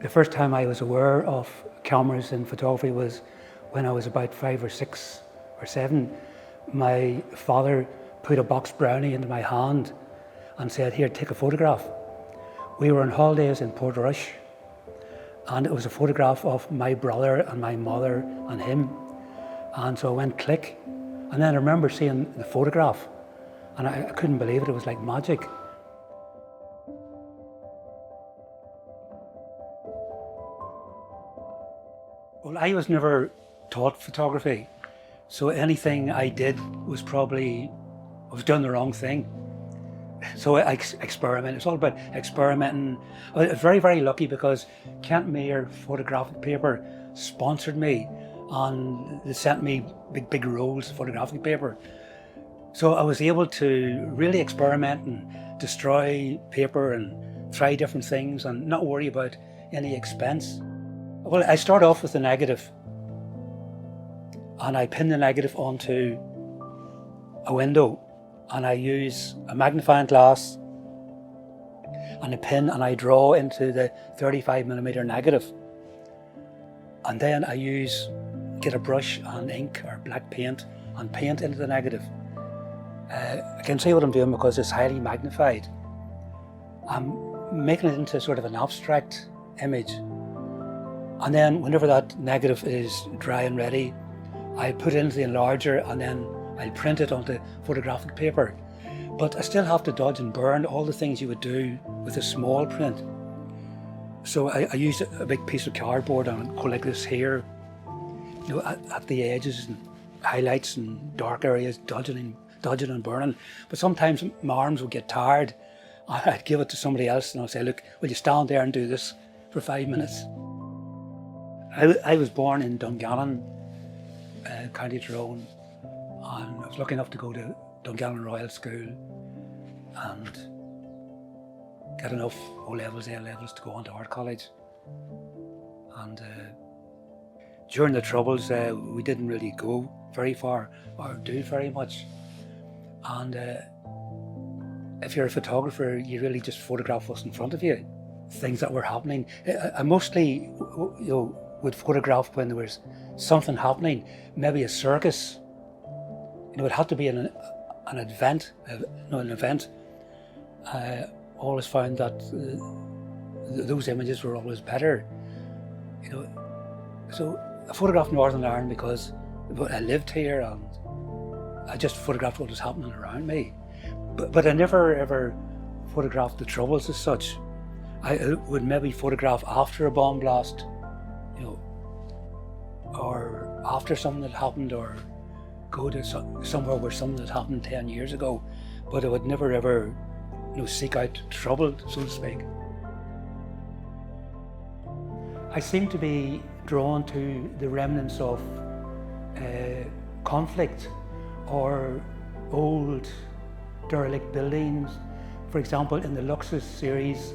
The first time I was aware of cameras in photography was when I was about 5 or 6 or 7. My father put a box brownie into my hand and said, "Here, take a photograph." We were on holidays in Portrush, and it was a photograph of my brother and my mother and him. And so I went click, and then I remember seeing the photograph, and I couldn't believe it. It was like magic. Well, I was never taught photography, so anything I did was probably, I was doing the wrong thing. So I experimented. It's all about experimenting. I was very, very lucky because Kent Mayer Photographic Paper sponsored me, and they sent me big rolls of photographic paper. So I was able to really experiment and destroy paper and try different things and not worry about any expense. Well, I start off with the negative, and I pin the negative onto a window, and I use a magnifying glass and a pin, and I draw into the 35mm negative. And then I get a brush and ink or black paint and paint into the negative. I can see what I'm doing because it's highly magnified. I'm making it into sort of an abstract image. And then whenever that negative is dry and ready, I put it into the enlarger, and then I'll print it onto photographic paper. But I still have to dodge and burn all the things you would do with a small print. So I use a big piece of cardboard and go like this here, at the edges and highlights and dark areas, dodging and burning. But sometimes my arms would get tired. I'd give it to somebody else and I'd say, "Look, will you stand there and do this for 5 minutes?" I was born in Dungannon, County Tyrone, and I was lucky enough to go to Dungannon Royal School and get enough O-levels, A-levels to go on to art college. And during the Troubles, we didn't really go very far or do very much. And if you're a photographer, you really just photograph what's in front of you, things that were happening. I mostly, would photograph when there was something happening, maybe a circus. It had to be an event. I always found that those images were always better. So I photographed Northern Ireland because I lived here and I just photographed what was happening around me. But I never ever photographed the Troubles as such. I would maybe photograph after a bomb blast, or after something that happened, or go to somewhere where something that happened 10 years ago. But I would never ever, seek out trouble, so to speak. I seem to be drawn to the remnants of conflict or old derelict buildings. For example, in the Luxus series,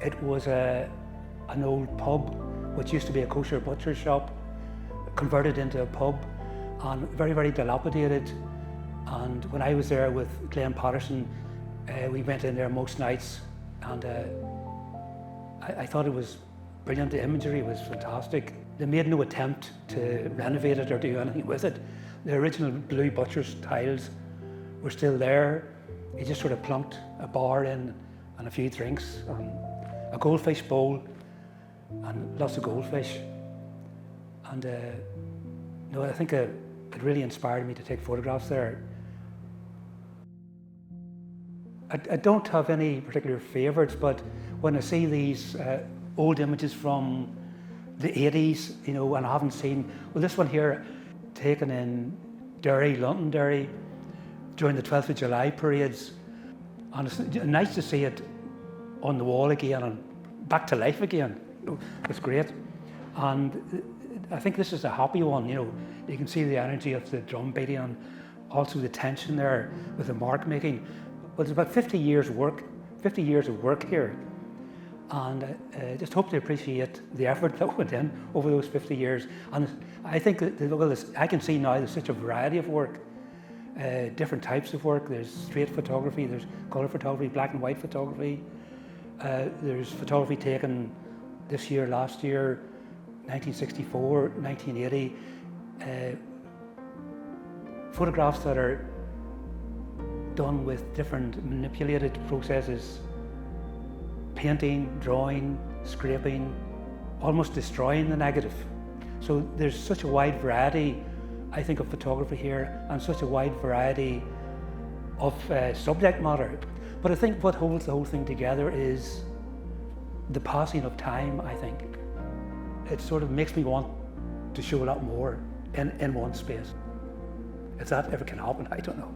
it was an old pub, which used to be a kosher butcher shop, converted into a pub, and very, very dilapidated. And when I was there with Glenn Patterson, we went in there most nights, and I thought it was brilliant. The imagery was fantastic. They made no attempt to renovate it or do anything with it. The original blue butcher's tiles were still there. He just sort of plunked a bar in and a few drinks and a goldfish bowl and lots of goldfish. And I think it really inspired me to take photographs there. I don't have any particular favourites, but when I see these old images from the 80s, and I haven't seen, this one here, taken in Derry, Londonderry, during the 12th of July periods. And it's nice to see it on the wall again and back to life again. It's great. And I think this is a happy one, you can see the energy of the drum beating and also the tension there with the mark making. But it's about 50 years of work here. And I just hope to appreciate the effort that went in over those 50 years. And I think I can see now there's such a variety of work, different types of work. There's straight photography, there's colour photography, black and white photography. There's photography taken this year, last year, 1964, 1980, photographs that are done with different manipulated processes, painting, drawing, scraping, almost destroying the negative. So there's such a wide variety, I think, of photography here, and such a wide variety of subject matter. But I think what holds the whole thing together is the passing of time, I think. It sort of makes me want to show a lot more in one space. If that ever can happen, I don't know.